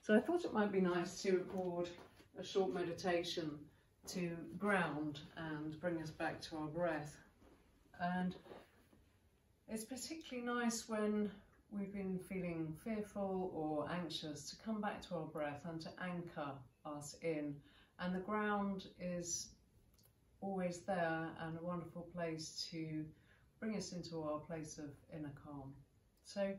So I thought it might be nice to record a short meditation to ground and bring us back to our breath. And it's particularly nice when we've been feeling fearful or anxious to come back to our breath and to anchor us in. And the ground is always there and a wonderful place to bring us into our place of inner calm. So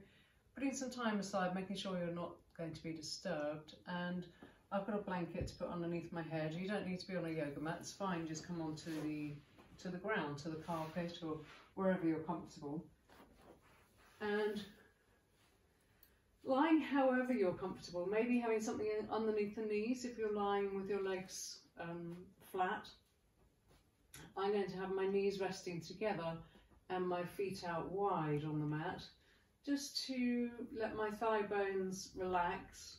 putting some time aside, making sure you're not going to be disturbed, and I've got a blanket to put underneath my head. You don't need to be on a yoga mat, it's fine, just come onto the ground, to the carpet or wherever you're comfortable. And lying however you're comfortable, maybe having something underneath the knees if you're lying with your legs flat. I'm going to have my knees resting together and my feet out wide on the mat, just to let my thigh bones relax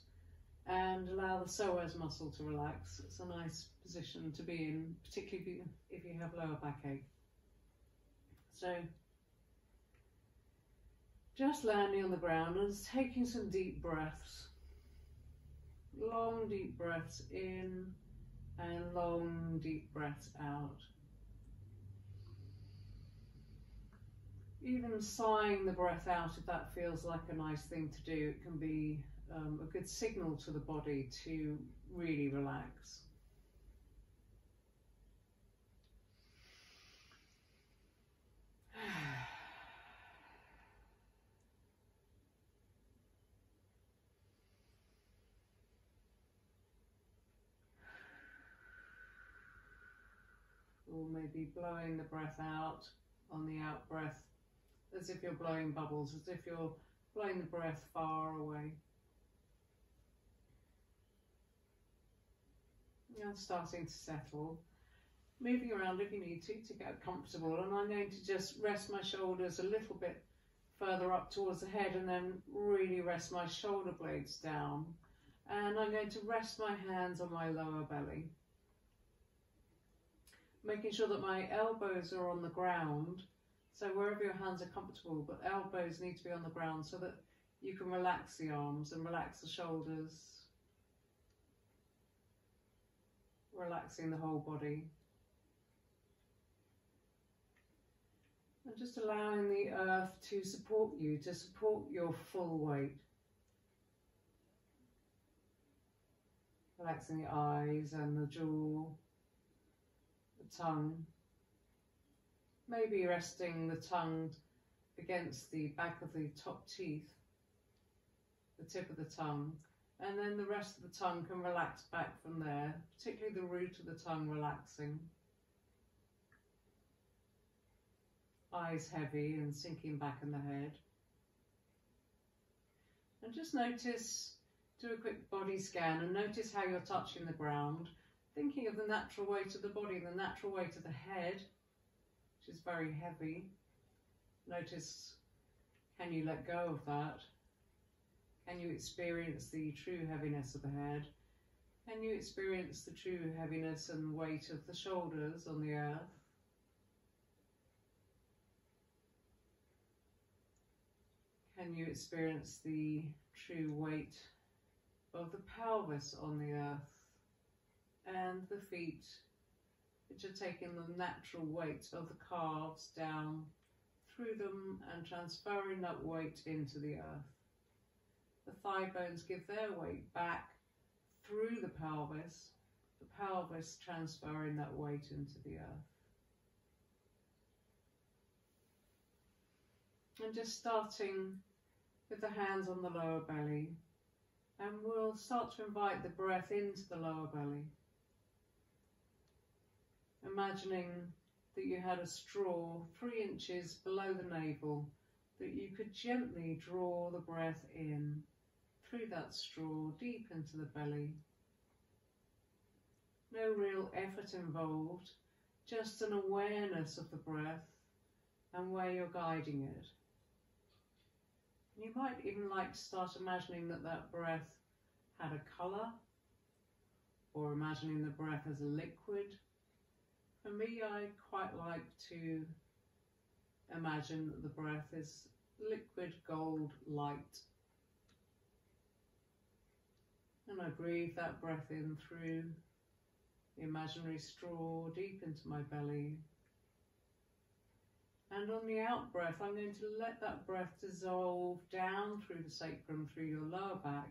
and allow the psoas muscle to relax. It's a nice position to be in, particularly if you have lower backache. So just landing on the ground and taking some deep breaths. Long deep breaths in and long deep breaths out. Even sighing the breath out, if that feels like a nice thing to do, it can be a good signal to the body to really relax. Or maybe blowing the breath out on the out breath, as if you're blowing bubbles, as if you're blowing the breath far away. And starting to settle, moving around if you need to get comfortable. And I'm going to just rest my shoulders a little bit further up towards the head, and then really rest my shoulder blades down. And I'm going to rest my hands on my lower belly, making sure that my elbows are on the ground. So wherever your hands are comfortable, but elbows need to be on the ground so that you can relax the arms and relax the shoulders, relaxing the whole body. And just allowing the earth to support you, to support your full weight. Relaxing the eyes and the jaw, the tongue. Maybe resting the tongue against the back of the top teeth, the tip of the tongue, and then the rest of the tongue can relax back from there, particularly the root of the tongue relaxing. Eyes heavy and sinking back in the head. And just notice, do a quick body scan and notice how you're touching the ground, thinking of the natural weight of the body, the natural weight of the head, which is very heavy. Notice, can you let go of that? Can you experience the true heaviness of the head? Can you experience the true heaviness and weight of the shoulders on the earth? Can you experience the true weight of the pelvis on the earth and the feet, which are taking the natural weight of the calves down through them and transferring that weight into the earth. The thigh bones give their weight back through the pelvis transferring that weight into the earth. And just starting with the hands on the lower belly, and we'll start to invite the breath into the lower belly. Imagining that you had a straw 3 inches below the navel, that you could gently draw the breath in through that straw deep into the belly. No real effort involved, just an awareness of the breath and where you're guiding it. You might even like to start imagining that that breath had a colour, or imagining the breath as a liquid. For me, I quite like to imagine that the breath is liquid gold light. I breathe that breath in through the imaginary straw deep into my belly. And on the out breath, I'm going to let that breath dissolve down through the sacrum, through your lower back,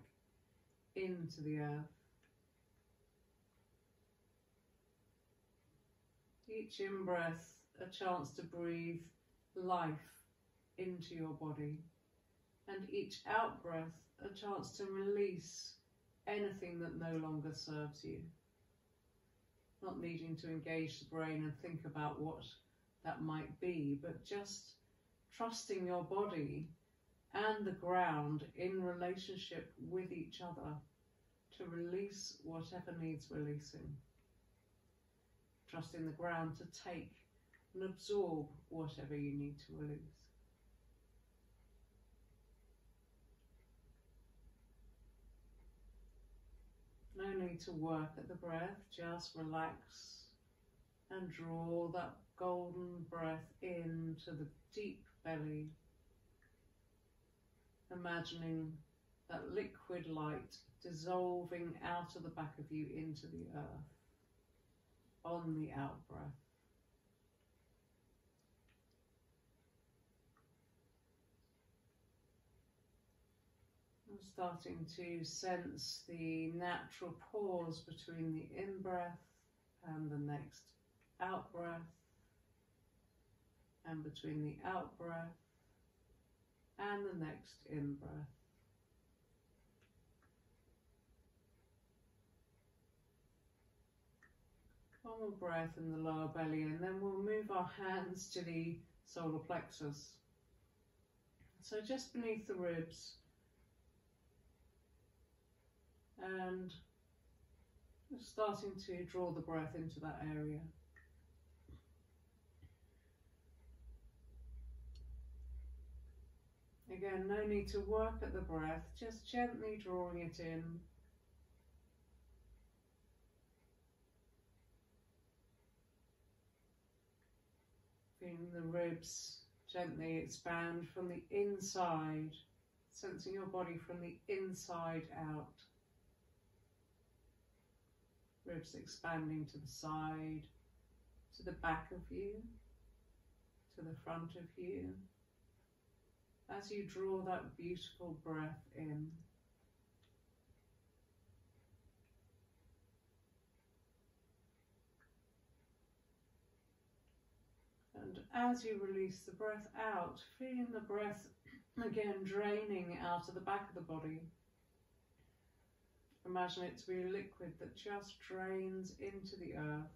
into the earth. Each in-breath, a chance to breathe life into your body. And each out-breath, a chance to release anything that no longer serves you. Not needing to engage the brain and think about what that might be, but just trusting your body and the ground in relationship with each other to release whatever needs releasing. Trusting the ground to take and absorb whatever you need to release. No need to work at the breath, just relax and draw that golden breath into the deep belly, imagining that liquid light dissolving out of the back of you into the earth on the out breath. I'm starting to sense the natural pause between the in-breath and the next out-breath, and between the out-breath and the next in-breath. One more breath in the lower belly, and then we'll move our hands to the solar plexus. So just beneath the ribs, and just starting to draw the breath into that area. Again, no need to work at the breath, just gently drawing it in. Feeling the ribs gently expand from the inside, sensing your body from the inside out. Ribs expanding to the side, to the back of you, to the front of you, as you draw that beautiful breath in. And as you release the breath out, feeling the breath again draining out of the back of the body. Imagine it to be a liquid that just drains into the earth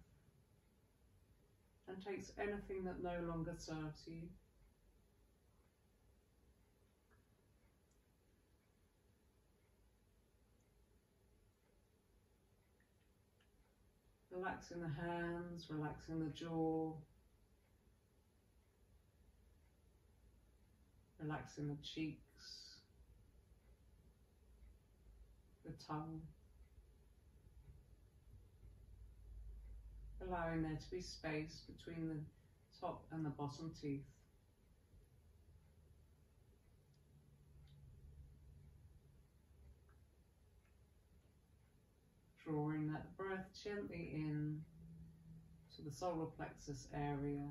and takes anything that no longer serves you. Relaxing the hands, relaxing the jaw, relaxing the cheeks, the tongue, allowing there to be space between the top and the bottom teeth. Drawing that breath gently in to the solar plexus area.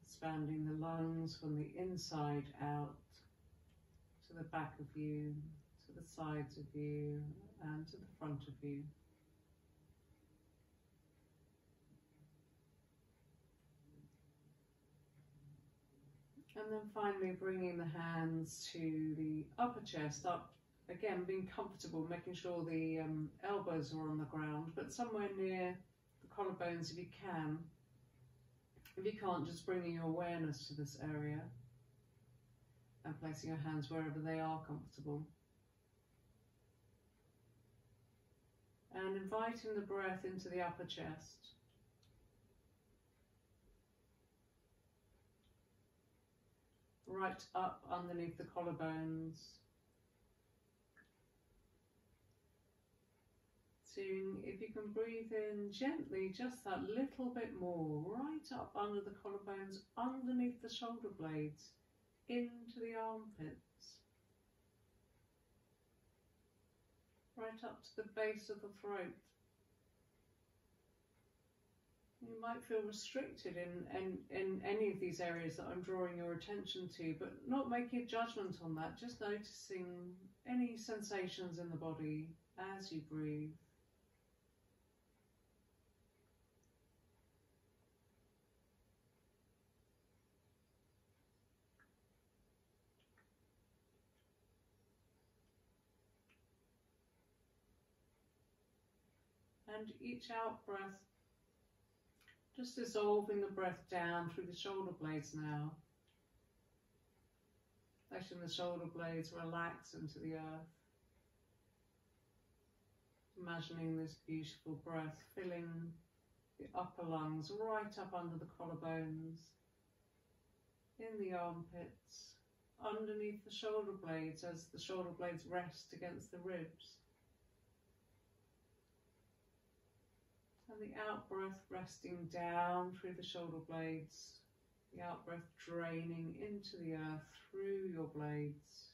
Expanding the lungs from the inside out to the back of you, to the sides of you, and to the front of you. And then finally bringing the hands to the upper chest, up again, being comfortable, making sure the elbows are on the ground, but somewhere near the collarbones if you can. If you can't, just bringing your awareness to this area and placing your hands wherever they are comfortable. And inviting the breath into the upper chest. Right up underneath the collarbones. Seeing if you can breathe in gently, just that little bit more, right up under the collarbones, underneath the shoulder blades, into the armpits. right up to the base of the throat. You might feel restricted in any of these areas that I'm drawing your attention to, but not making a judgment on that, just noticing any sensations in the body as you breathe. And each out breath, just dissolving the breath down through the shoulder blades now. Letting the shoulder blades relax into the earth. Imagining this beautiful breath filling the upper lungs right up under the collarbones, in the armpits, underneath the shoulder blades as the shoulder blades rest against the ribs. And the out-breath resting down through the shoulder blades, the out-breath draining into the earth through your blades.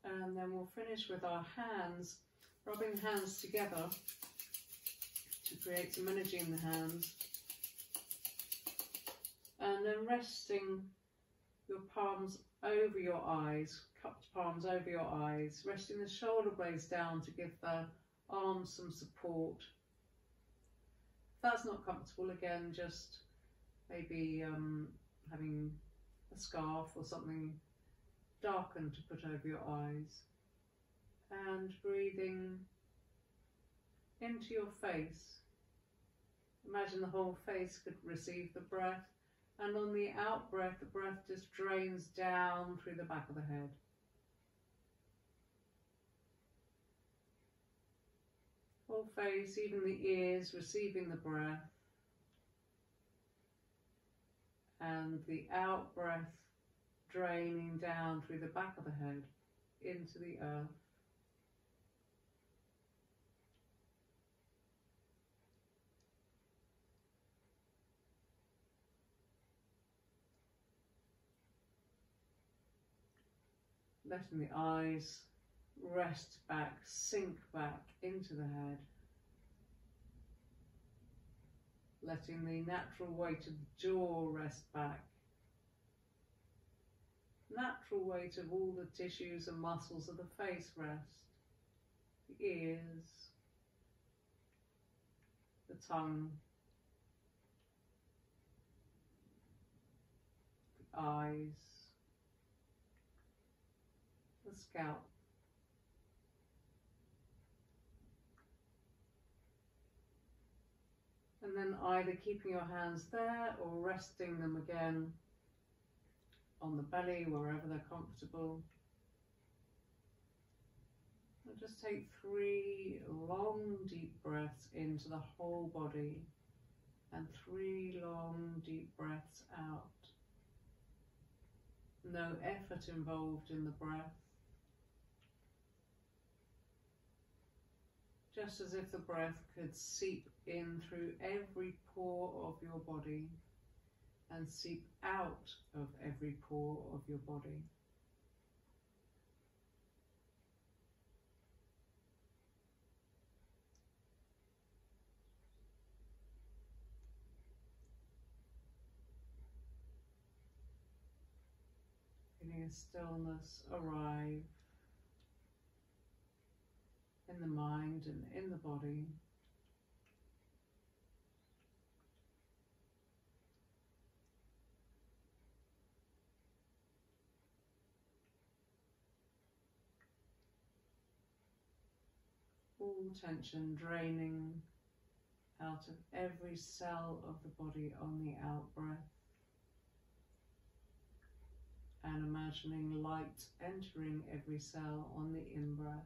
And then we'll finish with our hands, rubbing hands together to create some energy in the hands. And then resting your palms over your eyes, cupped palms over your eyes, resting the shoulder blades down to give the arms some support. If that's not comfortable, again, just maybe having a scarf or something darkened to put over your eyes. And breathing into your face. Imagine the whole face could receive the breath. And on the out breath, the breath just drains down through the back of the head. Whole face, even the ears, receiving the breath. And the out breath draining down through the back of the head into the earth. Letting the eyes rest back, sink back into the head. Letting the natural weight of the jaw rest back. Natural weight of all the tissues and muscles of the face rest. The ears, the tongue, the eyes, the scalp. And then either keeping your hands there or resting them again on the belly, wherever they're comfortable. And just take 3 long deep breaths into the whole body and 3 long deep breaths out. No effort involved in the breath. Just as if the breath could seep in through every pore of your body and seep out of every pore of your body. Feeling a stillness arrive in the mind and in the body. All tension draining out of every cell of the body on the out breath. And imagining light entering every cell on the in breath.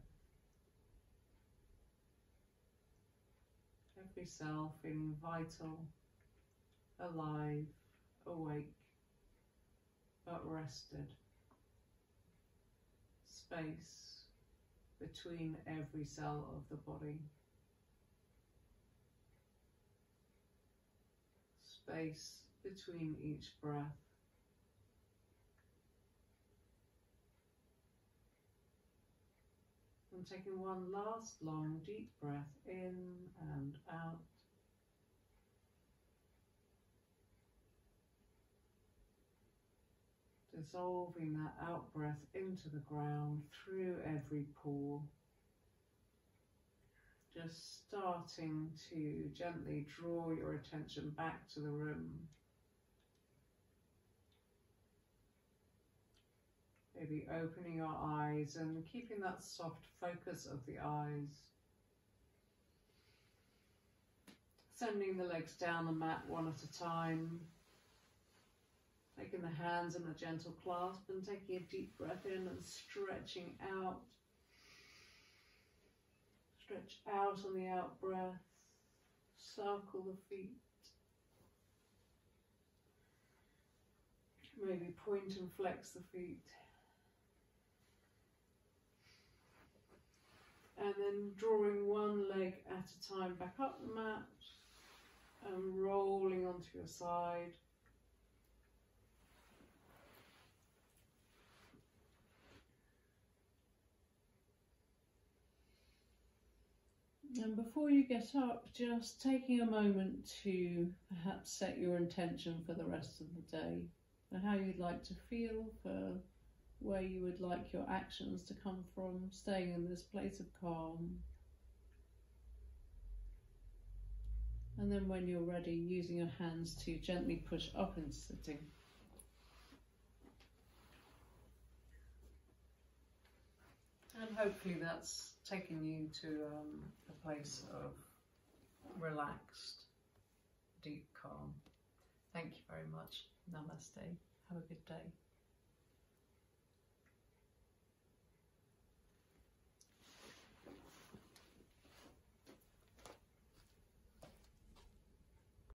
Every cell feeling vital, alive, awake, but rested. Space between every cell of the body. Space between each breath. And taking one last long deep breath in and out. Dissolving that out breath into the ground through every pore. Just starting to gently draw your attention back to the room. Maybe opening your eyes and keeping that soft focus of the eyes. Sending the legs down the mat one at a time. Taking the hands in a gentle clasp and taking a deep breath in and stretching out. Stretch out on the out breath. Circle the feet. Maybe point and flex the feet. And then drawing one leg at a time back up the mat and rolling onto your side. And before you get up, just taking a moment to perhaps set your intention for the rest of the day, for how you'd like to feel, for where you would like your actions to come from, staying in this place of calm. And then when you're ready, using your hands to gently push up into sitting. And hopefully that's taken you to a place of relaxed, deep calm. Thank you very much. Namaste. Have a good day.